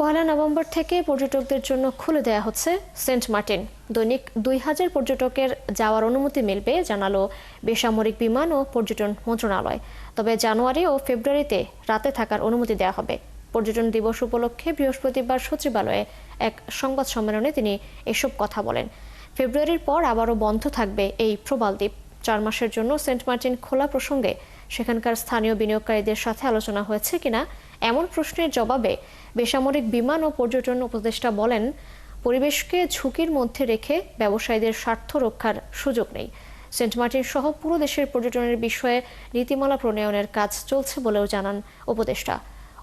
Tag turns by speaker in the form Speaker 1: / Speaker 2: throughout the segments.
Speaker 1: পহেলা November থেকে পর্যটকদের জন্য খুলে দেয়া হচ্ছে সেন্ট মার্টিন। দৈনিক 2000 পর্যটকের যাওয়ার অনুমতি মিলবে জানালো বেসামরিক বিমান ও পর্যটন মন্ত্রণালয়। তবে জানুয়ারি ও ফেব্রুয়ারিতে রাতে থাকার অনুমতি দেওয়া হবে। পর্যটন দিবস উপলক্ষে বৃহস্পতিবার সচিবালয়ে এক সংবাদ সম্মেলনে তিনি এসব কথা বলেন। ফেব্রুয়ারির পর আবারও বন্ধ থাকবে এই প্রবাল দ্বীপ। 4 মাসের জন্য সেন্ট মার্টিন খোলা প্রসঙ্গে সেখানকার স্থানীয় বিনিয়োগকারীদের সাথে আলোচনা হয়েছে কিনা এমন প্রশ্নের জবাবে বেসামরিক বিমান ও পর্যটন উপদেষ্টা বলেন, পরিবেশকে ঝুঁকির মধ্যে রেখে ব্যবসায়ীদের স্বার্থ রক্ষার সুযোগ নেই। সেন্ট মার্টিন সহ পুরো দেশের পর্যটনের বিষয়ে নীতিমালা প্রণয়নের কাজ চলছে বলেও জানান উপদেষ্টা।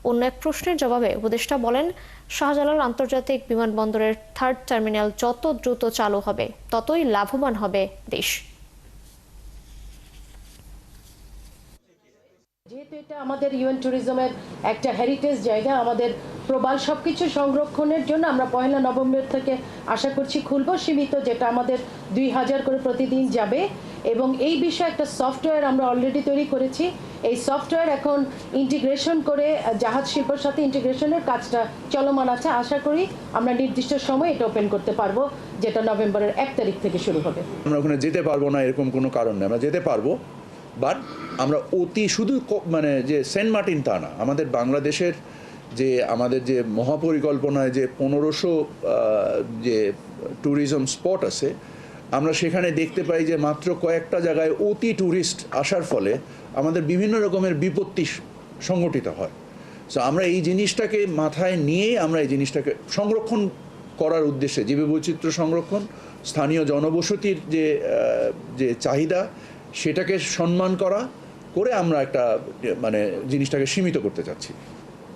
Speaker 1: অন্য এক প্রশ্নের জবাবে উপদেষ্টা বলেন, শাহজালাল আন্তর্জাতিক বিমানবন্দরের 3rd টার্মিনাল যত দ্রুত চালু হবে ততই লাভবান হবে দেশ।
Speaker 2: যেহেতু এটা আমাদের ইউএন ট্যুরিজমের একটা হেরিটেজ জায়গা, আমাদের প্রবাল সবকিছু সংরক্ষণের জন্য আমরা 1 নভেম্বর থেকে আশা করছি খুলব সীমিত, যেটা আমাদের 2000 করে প্রতিদিন যাবে। এবং এই বিষয়ে একটা সফটওয়্যার আমরা অলরেডি তৈরি করেছি। এই সফটওয়্যার এখন ইন্টিগ্রেশন করে জাহাজ শিল্পের সাথে ইন্টিগ্রেশনের কাজটা চলমান আছে। আশা করি আমরা নির্দিষ্ট সময় এটা ওপেন করতে পারবো, যেটা নভেম্বরের 1 তারিখ থেকে শুরু হবে।
Speaker 3: আমরা ওখানে যেতে পারবো না এরকম কোনো কারণ নেই, আমরা যেতে পারবো। বাট আমরা শুধু মানে যে সেন্ট মার্টিন তা না, আমাদের বাংলাদেশের যে আমাদের যে মহাপরিকল্পনায় যে 1500 যে ট্যুরিজম স্পট আছে, আমরা সেখানে দেখতে পাই যে মাত্র কয়েকটা জায়গায় ট্যুরিস্ট আসার ফলে আমাদের বিভিন্ন রকমের বিপত্তি সংঘটিত হয়। সো আমরা এই জিনিসটাকে মাথায় নিয়ে আমরা এই জিনিসটাকে সংরক্ষণ করার উদ্দেশ্যে, জীববৈচিত্র্য সংরক্ষণ, স্থানীয় জনবসতির যে চাহিদা সেটাকে সম্মান করে আমরা একটা মানে জিনিসটাকে সীমিত করতে চাচ্ছি।